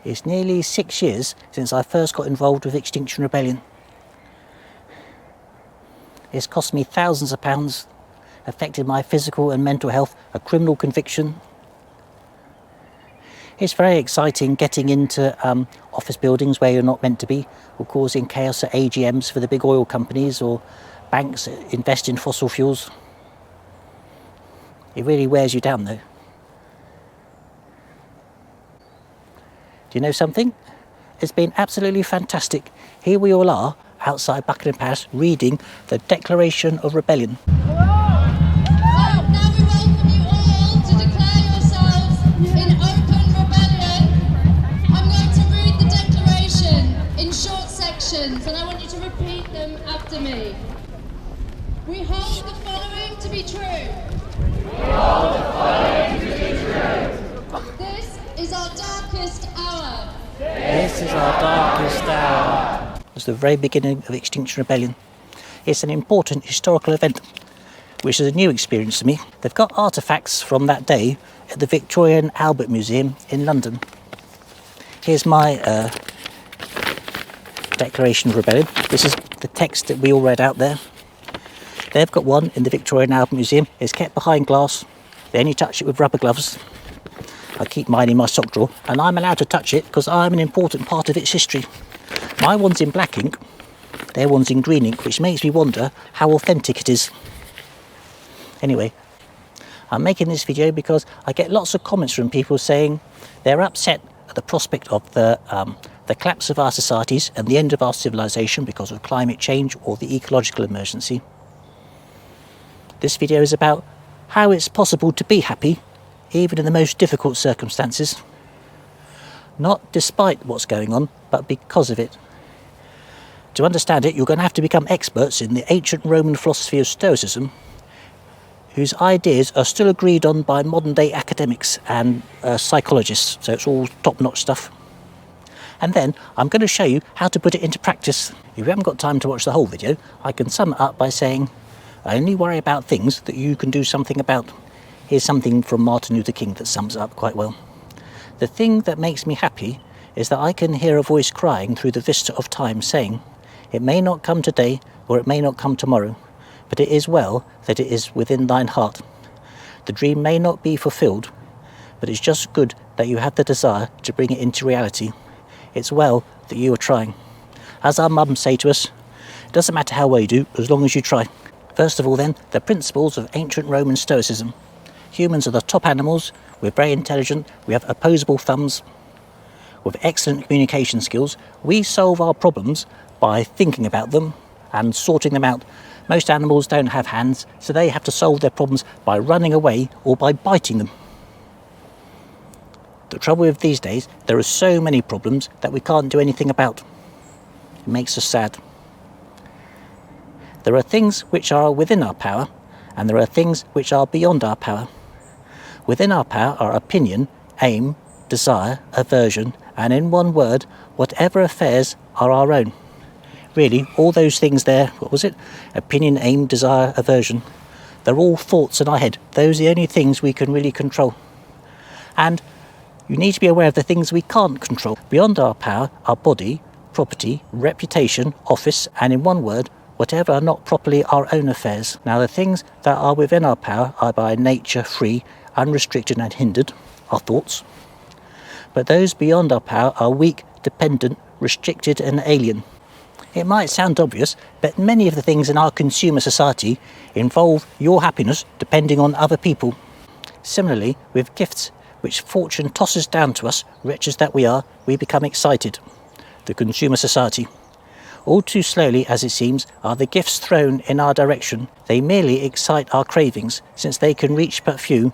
It's nearly 6 years since I first got involved with Extinction Rebellion. It's cost me thousands of pounds, affected my physical and mental health, a criminal conviction. It's very exciting getting into office buildings where you're not meant to be, or causing chaos at AGMs for the big oil companies or banks that invest in fossil fuels. It really wears you down though. Do you know something? It's been absolutely fantastic. Here we all are outside Buckingham Palace reading the Declaration of Rebellion. And I want you to repeat them after me. We hold the following to be true. We hold the following to be true. This is our darkest hour. This is our darkest hour. It was the very beginning of Extinction Rebellion. It's an important historical event, which is a new experience to me. They've got artefacts from that day at the Victoria and Albert Museum in London. Here's my Declaration of Rebellion. This is the text that we all read out there. They've got one in the Victoria and Albert Museum. It's kept behind glass. They only touch it with rubber gloves. I keep mine in my sock drawer, and I'm allowed to touch it because I'm an important part of its history. My one's in black ink, their one's in green ink, which makes me wonder how authentic it is. Anyway, I'm making this video because I get lots of comments from people saying they're upset at the prospect of the collapse of our societies and the end of our civilization because of climate change or the ecological emergency. This video is about how it's possible to be happy even in the most difficult circumstances. Not despite what's going on, but because of it. To understand it, you're going to have to become experts in the ancient Roman philosophy of Stoicism, whose ideas are still agreed on by modern day academics and psychologists, so it's all top-notch stuff. And then I'm going to show you how to put it into practice. If you haven't got time to watch the whole video, I can sum it up by saying, only worry about things that you can do something about. Here's something from Martin Luther King that sums it up quite well. The thing that makes me happy is that I can hear a voice crying through the vista of time saying, it may not come today or it may not come tomorrow, but it is well that it is within thine heart. The dream may not be fulfilled, but it's just good that you have the desire to bring it into reality. It's well that you are trying. As our mums say to us, it doesn't matter how well you do, as long as you try. First of all then, the principles of ancient Roman Stoicism. Humans are the top animals, we're very intelligent, we have opposable thumbs, with excellent communication skills. We solve our problems by thinking about them and sorting them out. Most animals don't have hands, so they have to solve their problems by running away or by biting them. The trouble with these days, there are so many problems that we can't do anything about. It makes us sad. There are things which are within our power, and there are things which are beyond our power. Within our power are opinion, aim, desire, aversion, and in one word, whatever affairs are our own. Really, all those things there, what was it? Opinion, aim, desire, aversion. They're all thoughts in our head. Those are the only things we can really control. And you need to be aware of the things we can't control. Beyond our power are body, property, reputation, office, and in one word, whatever are not properly our own affairs. Now the things that are within our power are by nature free, unrestricted and hindered, our thoughts. But those beyond our power are weak, dependent, restricted and alien. It might sound obvious, but many of the things in our consumer society involve your happiness depending on other people. Similarly, with gifts which fortune tosses down to us, wretches that we are, we become excited. The consumer society. All too slowly, as it seems, are the gifts thrown in our direction. They merely excite our cravings, since they can reach but few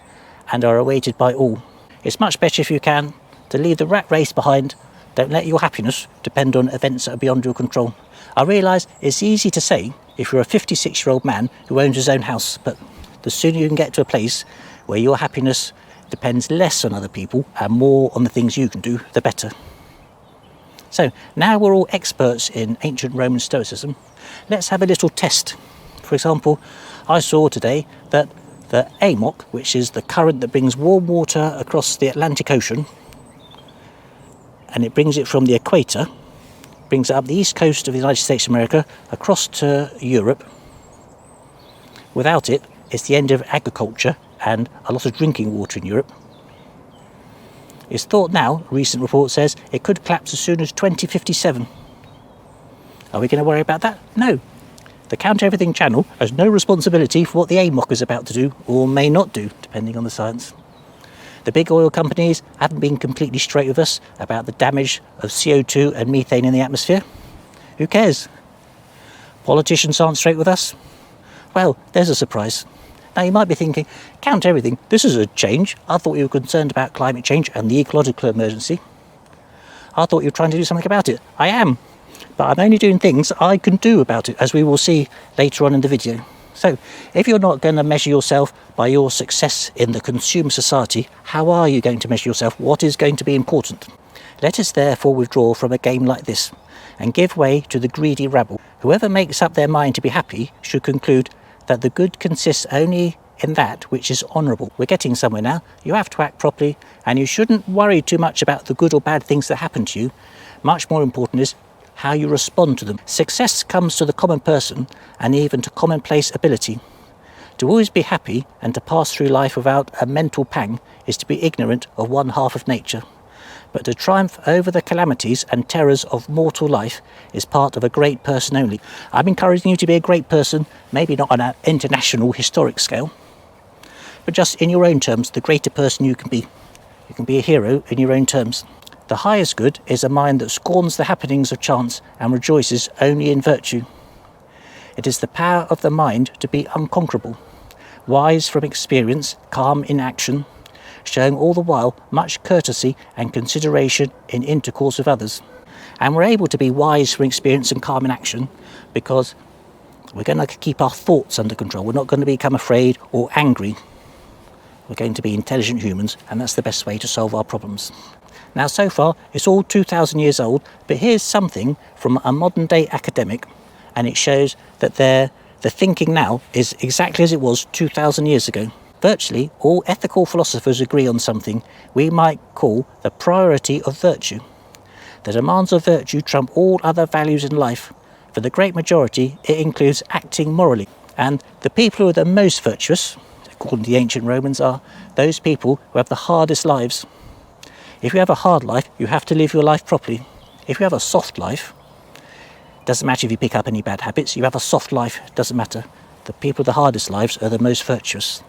and are awaited by all. It's much better if you can to leave the rat race behind. Don't let your happiness depend on events that are beyond your control. I realise it's easy to say if you're a 56-year-old man who owns his own house, but the sooner you can get to a place where your happiness depends less on other people and more on the things you can do, the better. So now we're all experts in ancient Roman Stoicism. Let's have a little test. For example, I saw today that the AMOC, which is the current that brings warm water across the Atlantic Ocean, and it brings it from the equator, brings it up the east coast of the United States of America, across to Europe. Without it, it's the end of agriculture and a lot of drinking water in Europe. It's thought now, a recent report says, it could collapse as soon as 2057. Are we going to worry about that? No. The Count Everything channel has no responsibility for what the AMOC is about to do, or may not do, depending on the science. The big oil companies haven't been completely straight with us about the damage of CO2 and methane in the atmosphere. Who cares? Politicians aren't straight with us. Well, there's a surprise. Now you might be thinking, Count Everything, this is a change. I thought you were concerned about climate change and the ecological emergency. I thought you were trying to do something about it. I am. But I'm only doing things I can do about it, as we will see later on in the video. So, if you're not going to measure yourself by your success in the consumer society, how are you going to measure yourself? What is going to be important? Let us therefore withdraw from a game like this and give way to the greedy rabble. Whoever makes up their mind to be happy should conclude that the good consists only in that which is honourable. We're getting somewhere now. You have to act properly, and you shouldn't worry too much about the good or bad things that happen to you. Much more important is how you respond to them. Success comes to the common person and even to commonplace ability. To always be happy and to pass through life without a mental pang is to be ignorant of one half of nature. But to triumph over the calamities and terrors of mortal life is part of a great person only. I'm encouraging you to be a great person, maybe not on an international historic scale, but just in your own terms, the greater person you can be. You can be a hero in your own terms. The highest good is a mind that scorns the happenings of chance and rejoices only in virtue. It is the power of the mind to be unconquerable, wise from experience, calm in action, showing all the while much courtesy and consideration in intercourse with others. And we're able to be wise from experience and calm in action because we're going to keep our thoughts under control. We're not going to become afraid or angry. We're going to be intelligent humans, and that's the best way to solve our problems. Now, so far, it's all 2,000 years old, but here's something from a modern-day academic, and it shows that the thinking now is exactly as it was 2,000 years ago. Virtually all ethical philosophers agree on something we might call the priority of virtue. The demands of virtue trump all other values in life. For the great majority, it includes acting morally. And the people who are the most virtuous, according to the ancient Romans, are those people who have the hardest lives. If you have a hard life, you have to live your life properly. If you have a soft life, doesn't matter if you pick up any bad habits, you have a soft life, doesn't matter. The people with the hardest lives are the most virtuous.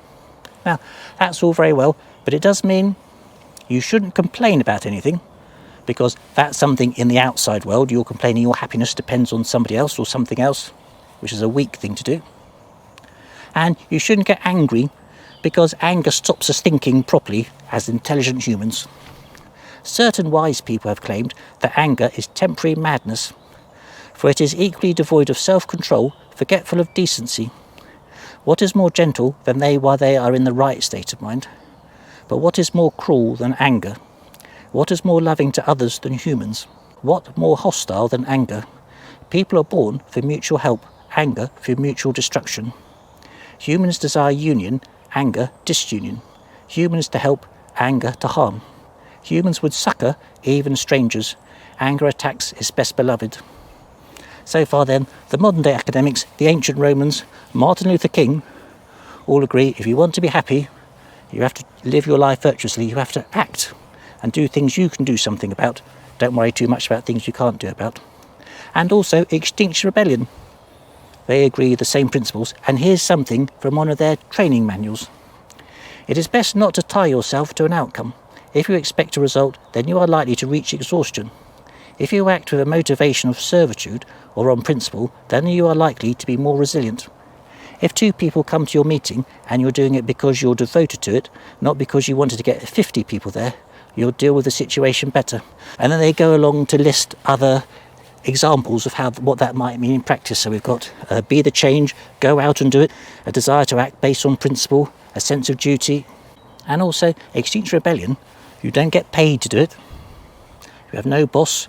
Now, that's all very well, but it does mean you shouldn't complain about anything, because that's something in the outside world. You're complaining your happiness depends on somebody else or something else, which is a weak thing to do. And you shouldn't get angry, because anger stops us thinking properly as intelligent humans. Certain wise people have claimed that anger is temporary madness, for it is equally devoid of self-control, forgetful of decency. What is more gentle than they while they are in the right state of mind? But what is more cruel than anger? What is more loving to others than humans? What more hostile than anger? People are born for mutual help, anger for mutual destruction. Humans desire union, anger disunion. Humans to help, anger to harm. Humans would succour even strangers. Anger attacks its best beloved. So far then, the modern day academics, the ancient Romans, Martin Luther King, all agree if you want to be happy, you have to live your life virtuously, you have to act and do things you can do something about. Don't worry too much about things you can't do about. And also Extinction Rebellion. They agree the same principles, and here's something from one of their training manuals. It is best not to tie yourself to an outcome. If you expect a result, then you are likely to reach exhaustion. If you act with a motivation of servitude or on principle, then you are likely to be more resilient. If two people come to your meeting and you're doing it because you're devoted to it, not because you wanted to get 50 people there, you'll deal with the situation better. And then they go along to list other examples of what that might mean in practice. So we've got be the change, go out and do it, a desire to act based on principle, a sense of duty, and also Extinction Rebellion. You don't get paid to do it. You have no boss.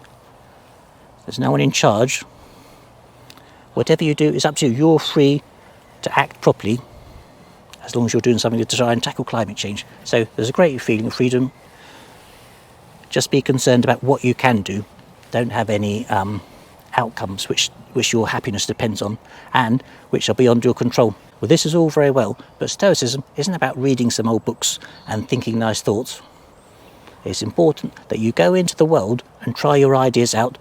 There's no one in charge. Whatever you do is up to you. You're free to act properly as long as you're doing something to try and tackle climate change. So there's a great feeling of freedom. Just be concerned about what you can do. Don't have any outcomes which your happiness depends on and which are beyond your control. Well, this is all very well, but Stoicism isn't about reading some old books and thinking nice thoughts. It's important that you go into the world and try your ideas out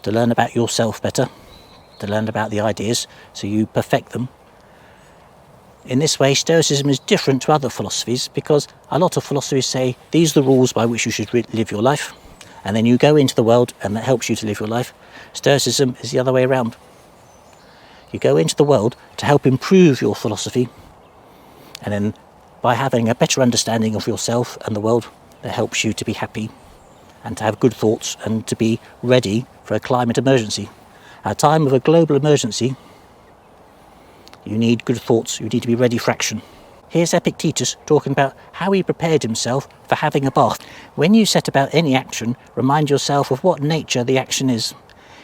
to learn about yourself better, to learn about the ideas so you perfect them. In this way, Stoicism is different to other philosophies because a lot of philosophies say these are the rules by which you should live your life, and then you go into the world and that helps you to live your life. Stoicism is the other way around. You go into the world to help improve your philosophy, and then by having a better understanding of yourself and the world, that helps you to be happy and to have good thoughts and to be ready for a climate emergency. At a time of a global emergency, you need good thoughts, you need to be ready for action. Here's Epictetus talking about how he prepared himself for having a bath. When you set about any action, remind yourself of what nature the action is.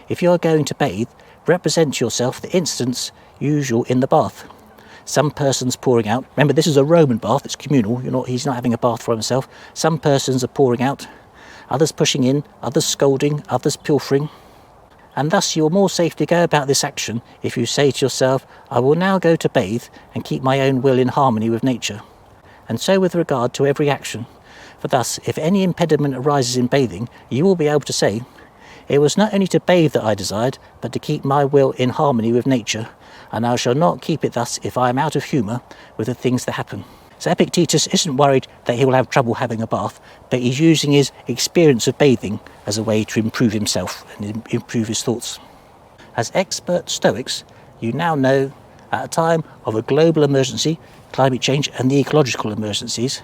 If you are going to bathe, represent yourself the instance usual in the bath. Some person's pouring out. Remember, this is a Roman bath, it's communal. He's not having a bath for himself. Some persons are pouring out, others pushing in, others scolding, others pilfering. And thus you are more safe to go about this action if you say to yourself, I will now go to bathe and keep my own will in harmony with nature. And so with regard to every action. For thus, if any impediment arises in bathing, you will be able to say, it was not only to bathe that I desired, but to keep my will in harmony with nature, and I shall not keep it thus if I am out of humour with the things that happen. So Epictetus isn't worried that he will have trouble having a bath, but he's using his experience of bathing as a way to improve himself and improve his thoughts. As expert Stoics, you now know at a time of a global emergency, climate change and the ecological emergencies,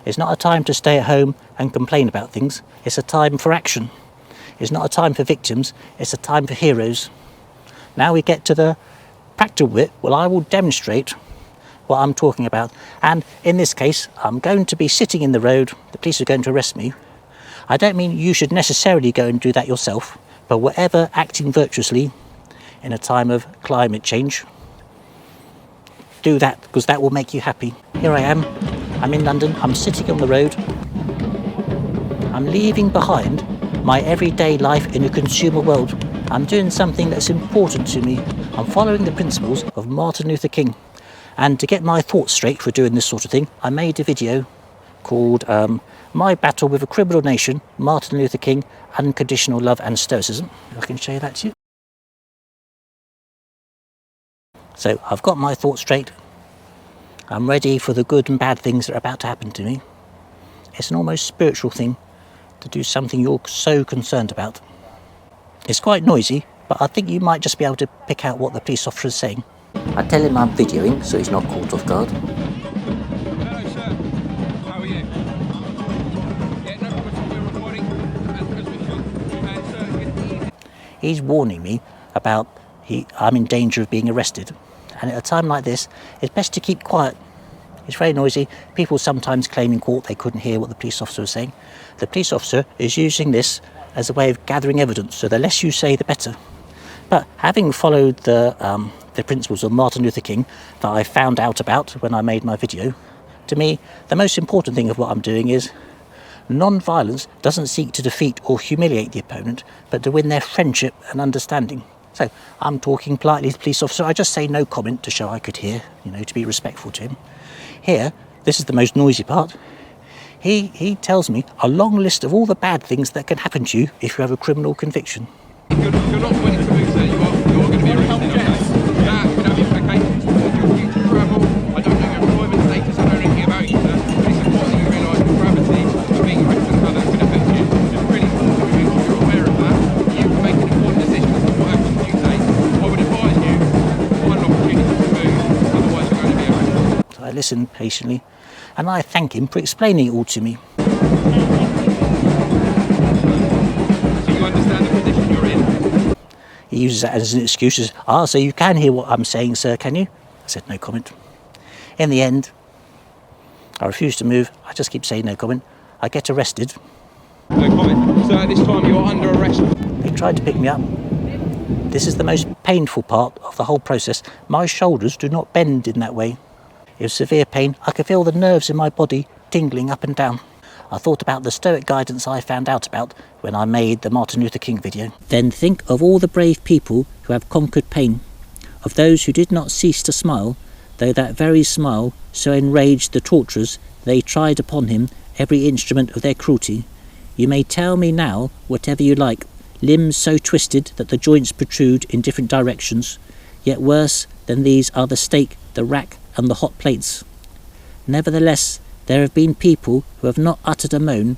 it's not a time to stay at home and complain about things, it's a time for action. It's not a time for victims, it's a time for heroes. Now we get to the practical bit. Well, I will demonstrate what I'm talking about. And in this case, I'm going to be sitting in the road. The police are going to arrest me. I don't mean you should necessarily go and do that yourself, but whatever acting virtuously in a time of climate change, do that because that will make you happy. Here I am. I'm in London. I'm sitting on the road. I'm leaving behind my everyday life in a consumer world. I'm doing something that's important to me. I'm following the principles of Martin Luther King. And to get my thoughts straight for doing this sort of thing, I made a video called My Battle with a Criminal Nation, Martin Luther King, Unconditional Love and Stoicism. If I can show that to you. So I've got my thoughts straight. I'm ready for the good and bad things that are about to happen to me. It's an almost spiritual thing to do something you're so concerned about. It's quite noisy, but I think you might just be able to pick out what the police officer is saying. I tell him I'm videoing, so he's not caught off guard. Hello, sir. How are you? Yeah, no problem at all. We're recording as we should. And, sir, He's warning me about I'm in danger of being arrested. And at a time like this, it's best to keep quiet. It's very noisy. People sometimes claim in court they couldn't hear what the police officer was saying. The police officer is using this as a way of gathering evidence, so the less you say, the better. But having followed the principles of Martin Luther King that I found out about when I made my video, to me, the most important thing of what I'm doing is non-violence doesn't seek to defeat or humiliate the opponent, but to win their friendship and understanding. So I'm talking politely to the police officer. I just say no comment to show I could hear, to be respectful to him. Here, this is the most noisy part. He tells me a long list of all the bad things that can happen to you if you have a criminal conviction. if you're not willing to move, sir, you're going to be arrested, okay? That would have implications for your future travel. I don't know your employment status, I don't know anything about you, sir. But it's important that you realise the gravity of being arrested and how that could affect you. It's really important that you make sure you're aware of that. You can make an important decision as to what actions you take. I would advise you to find an opportunity to move, otherwise you're going to be arrested. So I listen patiently, and I thank him for explaining it all to me. He uses that as an excuse. So you can hear what I'm saying, sir, can you? I said no comment. In the end, I refuse to move. I just keep saying no comment. I get arrested. No comment. So at this time you're under arrest. They tried to pick me up. This is the most painful part of the whole process. My shoulders do not bend in that way. It was severe pain. I could feel the nerves in my body tingling up and down. I thought about the Stoic guidance I found out about when I made the Martin Luther King video. Then think of all the brave people who have conquered pain, of those who did not cease to smile, though that very smile so enraged the torturers they tried upon him every instrument of their cruelty. You may tell me now whatever you like, limbs so twisted that the joints protrude in different directions, yet worse than these are the stake, the rack and the hot plates. Nevertheless, there have been people who have not uttered a moan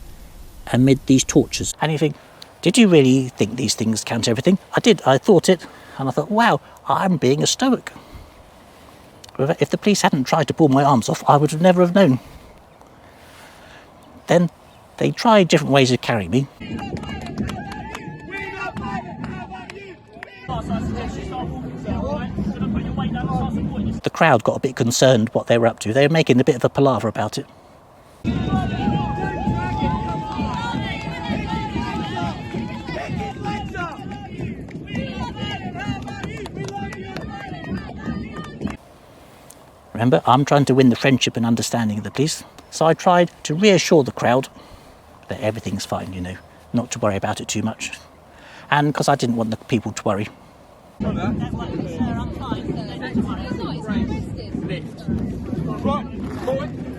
amid these tortures. And you think, did you really think these things count everything? I did, I thought it, and I thought, wow, I'm being a stoic. If the police hadn't tried to pull my arms off, I would have never have known. Then they tried different ways of carrying me. The crowd got a bit concerned what they were up to. They were making a bit of a palaver about it. Remember, I'm trying to win the friendship and understanding of the police, so I tried to reassure the crowd that everything's fine, you know, not to worry about it too much. And because I didn't want the people to worry.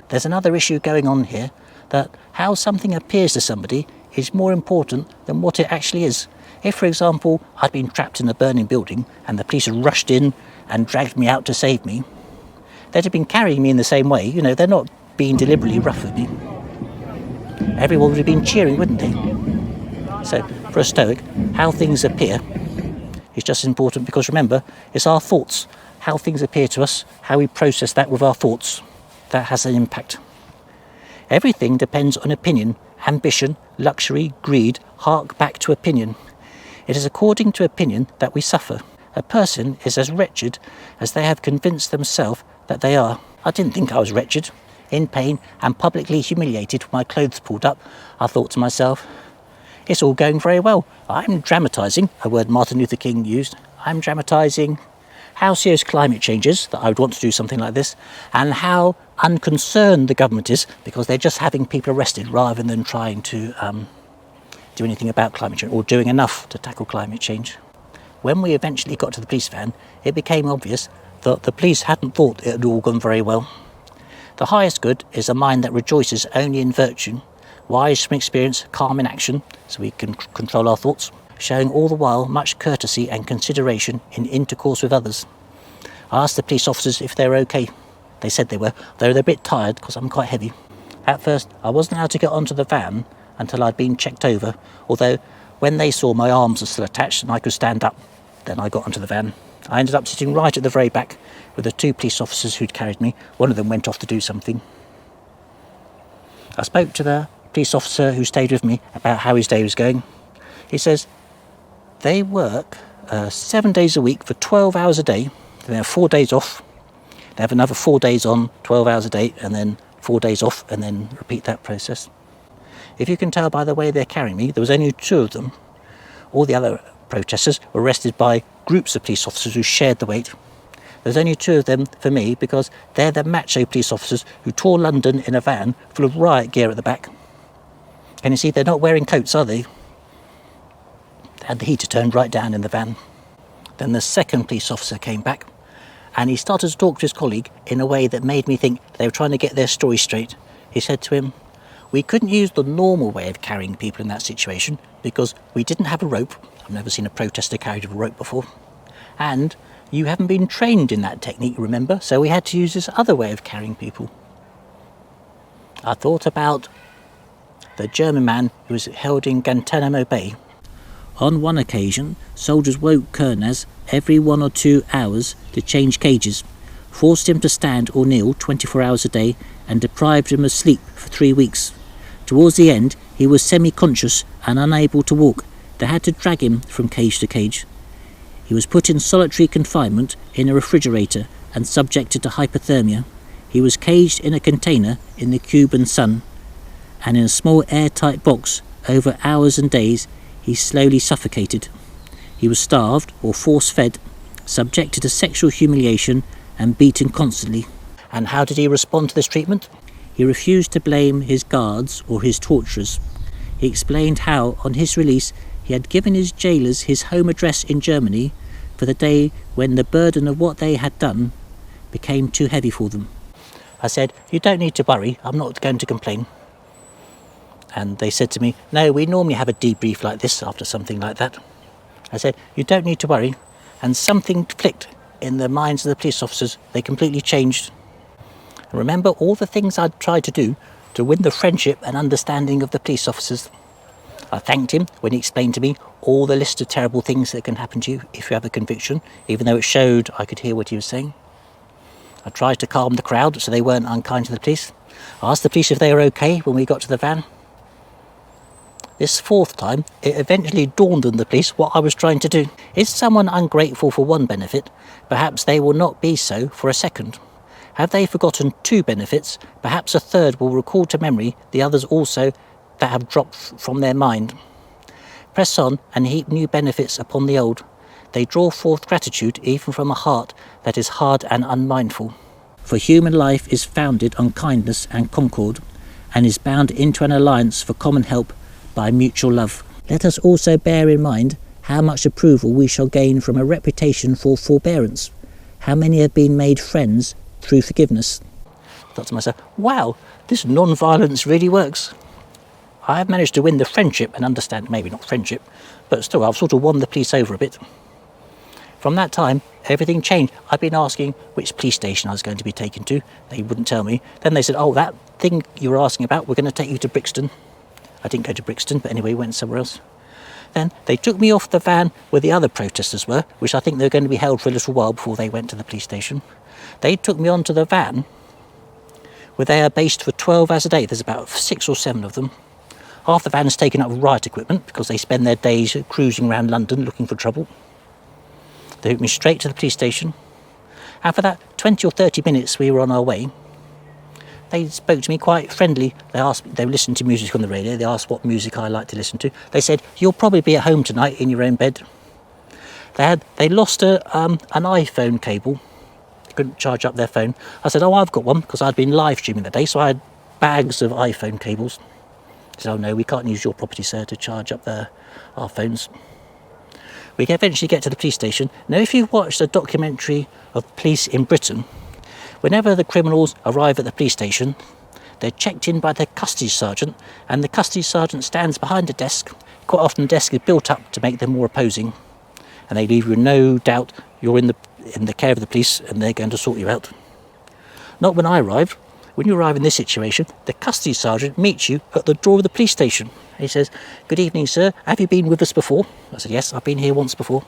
There's another issue going on here, that how something appears to somebody is more important than what it actually is. If, for example, I'd been trapped in a burning building and the police had rushed in and dragged me out to save me, they'd have been carrying me in the same way. You know, they're not being deliberately rough with me. Everyone would have been cheering, wouldn't they? So, for a Stoic, how things appear is just as important, because remember, it's our thoughts, how things appear to us, how we process that with our thoughts, that has an impact. Everything depends on opinion, ambition, luxury, greed, hark back to opinion. It is according to opinion that we suffer. A person is as wretched as they have convinced themselves that they are. I didn't think I was wretched, in pain and publicly humiliated with my clothes pulled up. I thought to myself, it's all going very well. I'm dramatising, a word Martin Luther King used. I'm dramatising how serious climate change is, that I would want to do something like this, and how unconcerned the government is, because they're just having people arrested rather than trying to do anything about climate change, or doing enough to tackle climate change. When we eventually got to the police van, it became obvious that the police hadn't thought it had all gone very well. The highest good is a mind that rejoices only in virtue, wise from experience, calm in action, so we can control our thoughts, showing all the while much courtesy and consideration in intercourse with others. I asked the police officers if they were okay. They said they were, though they're a bit tired because I'm quite heavy. At first, I wasn't allowed to get onto the van until I'd been checked over, although when they saw my arms were still attached and I could stand up, then I got onto the van. I ended up sitting right at the very back with the two police officers who'd carried me. One of them went off to do something. I spoke to the police officer who stayed with me about how his day was going. He says they work 7 days a week for 12 hours a day. They have 4 days off. They have another 4 days on, 12 hours a day, and then 4 days off, and then repeat that process. If you can tell by the way they're carrying me, there was only 2 of them. All the other protesters were arrested by groups of police officers who shared the weight. There's only 2 of them for me, because they're the macho police officers who tore London in a van full of riot gear at the back. Can you see, they're not wearing coats, are they? They had the heater turned right down in the van. Then the second police officer came back, and he started to talk to his colleague in a way that made me think they were trying to get their story straight. He said to him, we couldn't use the normal way of carrying people in that situation because we didn't have a rope. I've never seen a protester carried with a rope before. And you haven't been trained in that technique, remember? So we had to use this other way of carrying people. I thought about the German man who was held in Guantanamo Bay. On one occasion, soldiers woke Kurnaz every 1 or 2 hours to change cages, forced him to stand or kneel 24 hours a day, and deprived him of sleep for 3 weeks. Towards the end, he was semi-conscious and unable to walk. They had to drag him from cage to cage. He was put in solitary confinement in a refrigerator and subjected to hypothermia. He was caged in a container in the Cuban sun, and in a small airtight box over hours and days he slowly suffocated. He was starved or force-fed, subjected to sexual humiliation and beaten constantly. And how did he respond to this treatment? He refused to blame his guards or his torturers. He explained how, on his release, he had given his jailers his home address in Germany for the day when the burden of what they had done became too heavy for them. I said, "You don't need to worry, I'm not going to complain." And they said to me, "No, we normally have a debrief like this after something like that." I said, "You don't need to worry." And something clicked in the minds of the police officers. They completely changed. And remember all the things I'd tried to do to win the friendship and understanding of the police officers. I thanked him when he explained to me all the list of terrible things that can happen to you if you have a conviction, even though it showed I could hear what he was saying. I tried to calm the crowd so they weren't unkind to the police. I asked the police if they were okay when we got to the van. This fourth time, it eventually dawned on the police what I was trying to do. Is someone ungrateful for one benefit, perhaps they will not be so for a second. Have they forgotten two benefits, perhaps a third will recall to memory the others also that have dropped from their mind. Press on and heap new benefits upon the old. They draw forth gratitude even from a heart that is hard and unmindful. For human life is founded on kindness and concord, and is bound into an alliance for common help by mutual love. Let us also bear in mind how much approval we shall gain from a reputation for forbearance. How many have been made friends through forgiveness? I thought to myself, wow, this non-violence really works. I have managed to win the friendship and understand, maybe not friendship, but still I've sort of won the police over a bit. From that time, everything changed. I've been asking which police station I was going to be taken to. They wouldn't tell me. Then they said, "Oh, that thing you were asking about, we're going to take you to Brixton." I didn't go to Brixton, but anyway, went somewhere else. Then they took me off the van where the other protesters were, which I think they were going to be held for a little while before they went to the police station. They took me onto the van where they are based for 12 hours a day. There's about 6 or 7 of them. Half the van is taken up with riot equipment because they spend their days cruising around London looking for trouble. They took me straight to the police station. And for that 20 or 30 minutes we were on our way, they spoke to me quite friendly. They listened to music on the radio. They asked what music I like to listen to. They said, "You'll probably be at home tonight in your own bed." They lost an iPhone cable. They couldn't charge up their phone. I said, "Oh, I've got one," because I'd been live streaming that day, so I had bags of iPhone cables. They said, "Oh no, we can't use your property, sir, to charge up our phones." We eventually get to the police station. Now, if you've watched a documentary of police in Britain, whenever the criminals arrive at the police station, they're checked in by their custody sergeant, and the custody sergeant stands behind a desk. Quite often the desk is built up to make them more opposing, and they leave you in no doubt you're in the care of the police and they're going to sort you out. Not when I arrived. When you arrive in this situation, the custody sergeant meets you at the door of the police station. He says, "Good evening, sir. Have you been with us before?" I said, "Yes, I've been here once before."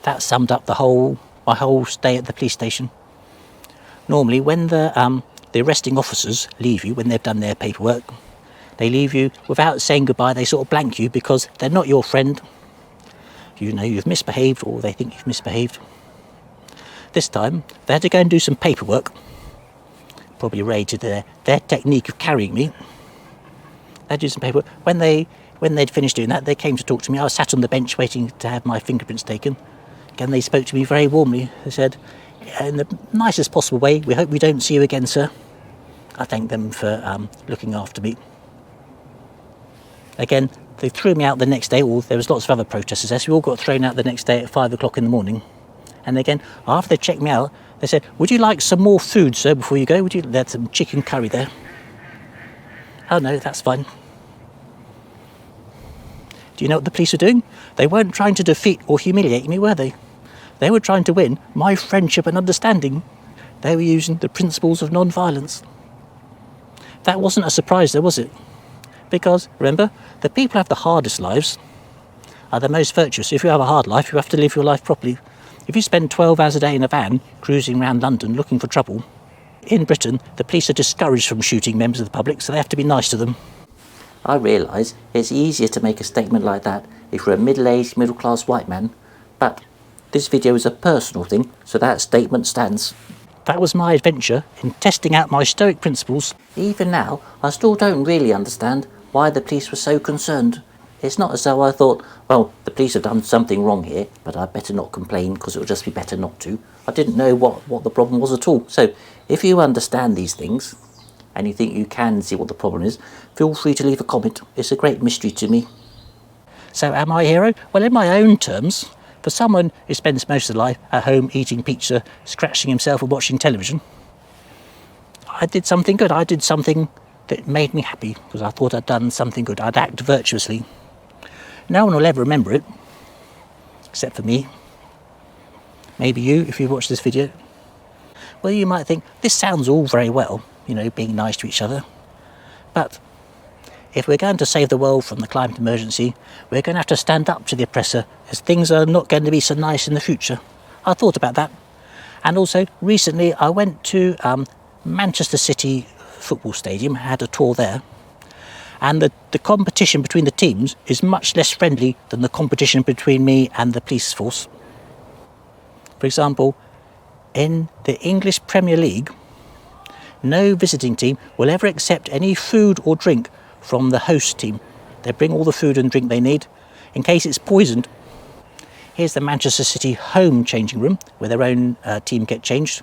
That summed up my whole stay at the police station. Normally, when the arresting officers leave you, when they've done their paperwork, they leave you without saying goodbye. They sort of blank you because they're not your friend. You know you've misbehaved, or they think you've misbehaved. This time, they had to go and do some paperwork. Probably related to their technique of carrying me. They had to do some paperwork. When they'd finished doing that, they came to talk to me. I was sat on the bench waiting to have my fingerprints taken. Again, they spoke to me very warmly. They said, "In the nicest possible way, we hope we don't see you again, sir." I thanked them for looking after me. Again, they threw me out the next day. There was lots of other protesters there, so we all got thrown out the next day at 5 o'clock in the morning. And again, after they checked me out, they said, "Would you like some more food, sir, before you go? There's some chicken curry there." "Oh no, that's fine." Do you know what the police were doing? They weren't trying to defeat or humiliate me, were they? They were trying to win my friendship and understanding. They were using the principles of non-violence. That wasn't a surprise though, was it? Because, remember, the people who have the hardest lives are the most virtuous. If you have a hard life, you have to live your life properly. If you spend 12 hours a day in a van, cruising around London looking for trouble, in Britain, the police are discouraged from shooting members of the public, so they have to be nice to them. I realise it's easier to make a statement like that if you're a middle-aged, middle-class white man, but this video is a personal thing, so that statement stands. That was my adventure in testing out my Stoic principles. Even now, I still don't really understand why the police were so concerned. It's not as though I thought, well, the police have done something wrong here, but I'd better not complain because it'll just be better not to. I didn't know what the problem was at all. So if you understand these things and you think you can see what the problem is, feel free to leave a comment. It's a great mystery to me. So am I a hero? Well, in my own terms, for someone who spends most of their life at home eating pizza, scratching himself and watching television, I did something good. I did something that made me happy because I thought I'd done something good. I'd act virtuously. No one will ever remember it, except for me. Maybe you, if you watch this video. Well, you might think, this sounds all very well, you know, being nice to each other. But if we're going to save the world from the climate emergency, we're going to have to stand up to the oppressor, as things are not going to be so nice in the future. I thought about that. And also, recently I went to Manchester City football stadium, had a tour there. And the competition between the teams is much less friendly than the competition between me and the police force. For example, in the English Premier League, no visiting team will ever accept any food or drink from the host team. They bring all the food and drink they need. In case it's poisoned, here's the Manchester City home changing room where their own team get changed.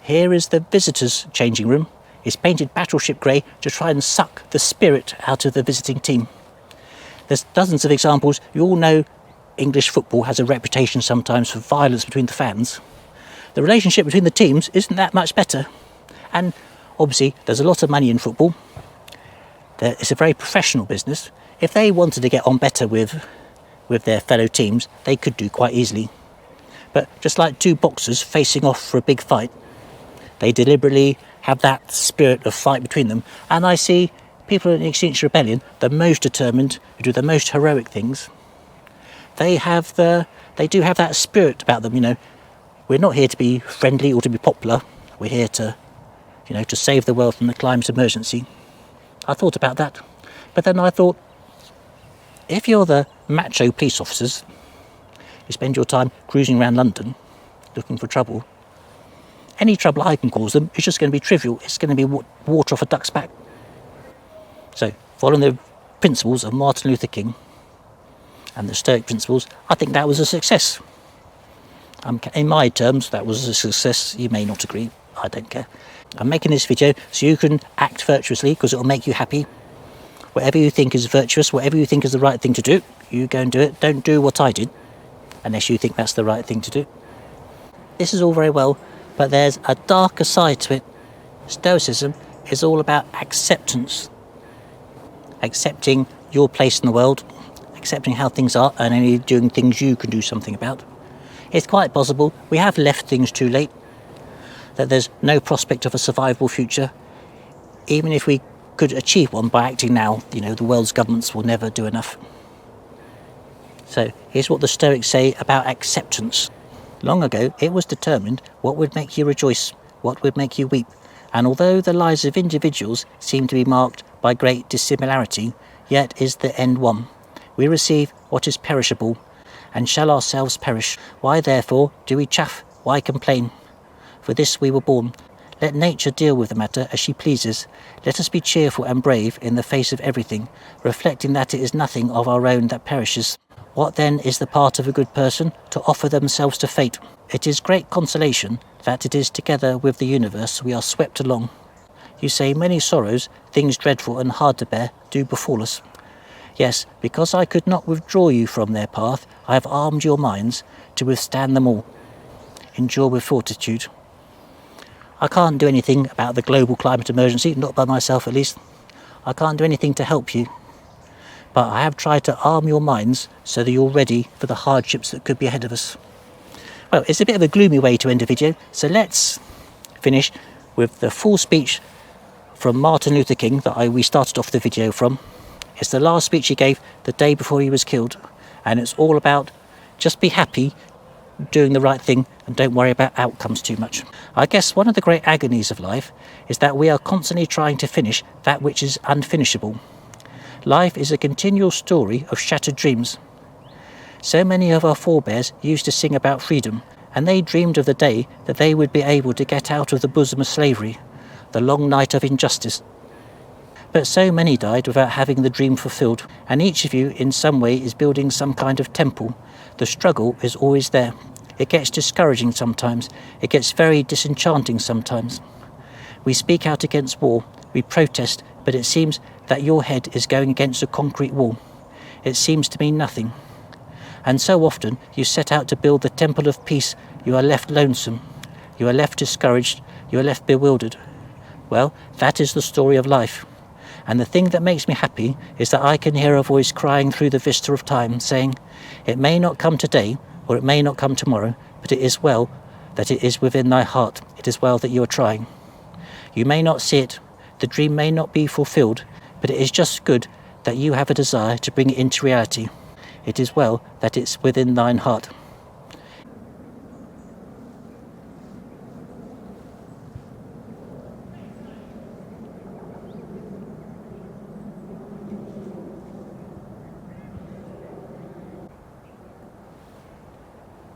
Here is the visitors changing room. It's painted battleship grey to try and suck the spirit out of the visiting team. There's dozens of examples. You all know English football has a reputation sometimes for violence between the fans. The relationship between the teams isn't that much better. And obviously there's a lot of money in football. It's a very professional business. If they wanted to get on better with their fellow teams, they could do quite easily. But just like two boxers facing off for a big fight, they deliberately have that spirit of fight between them. And I see people in the Extinction Rebellion, the most determined, who do the most heroic things. They do have that spirit about them, you know. We're not here to be friendly or to be popular. We're here to, you know, to save the world from the climate emergency. I thought about that. But then I thought, if you're the macho police officers, you spend your time cruising around London looking for trouble, any trouble I can cause them is just going to be trivial. It's going to be water off a duck's back. So, following the principles of Martin Luther King and the Stoic principles, I think that was a success. In my terms, that was a success. You may not agree. I don't care. I'm making this video so you can act virtuously because it will make you happy. Whatever you think is virtuous, whatever you think is the right thing to do, you go and do it. Don't do what I did unless you think that's the right thing to do. This is all very well, but there's a darker side to it. Stoicism is all about acceptance. Accepting your place in the world, accepting how things are, and only doing things you can do something about. It's quite possible we have left things too late, that there's no prospect of a survivable future. Even if we could achieve one by acting now, you know, the world's governments will never do enough. So here's what the Stoics say about acceptance. Long ago, it was determined what would make you rejoice, what would make you weep. And although the lives of individuals seem to be marked by great dissimilarity, yet is the end one. We receive what is perishable, and shall ourselves perish. Why therefore do we chaff? Why complain? For this we were born. Let nature deal with the matter as she pleases. Let us be cheerful and brave in the face of everything, reflecting that it is nothing of our own that perishes. What then is the part of a good person? To offer themselves to fate. It is great consolation that it is together with the universe we are swept along. You say many sorrows, things dreadful and hard to bear, do befall us. Yes, because I could not withdraw you from their path, I have armed your minds to withstand them all. Endure with fortitude. I can't do anything about the global climate emergency, not by myself at least. I can't do anything to help you. But I have tried to arm your minds so that you're ready for the hardships that could be ahead of us. Well, it's a bit of a gloomy way to end a video, so let's finish with the full speech from Martin Luther King that we started off the video from. It's the last speech he gave the day before he was killed, and it's all about just be happy, doing the right thing, and don't worry about outcomes too much. I guess one of the great agonies of life is that we are constantly trying to finish that which is unfinishable. Life is a continual story of shattered dreams. So many of our forebears used to sing about freedom, and they dreamed of the day that they would be able to get out of the bosom of slavery, the long night of injustice. But so many died without having the dream fulfilled, and each of you in some way is building some kind of temple. The struggle is always there. It gets discouraging sometimes. It gets very disenchanting sometimes. We speak out against war. We protest, but it seems that your head is going against a concrete wall. It seems to mean nothing. And so often you set out to build the temple of peace, you are left lonesome. You are left discouraged. You are left bewildered. Well, that is the story of life. And the thing that makes me happy is that I can hear a voice crying through the vista of time, saying, it may not come today, or it may not come tomorrow, but it is well that it is within thy heart. It is well that you are trying. You may not see it, the dream may not be fulfilled, but it is just good that you have a desire to bring it into reality. It is well that it's within thine heart.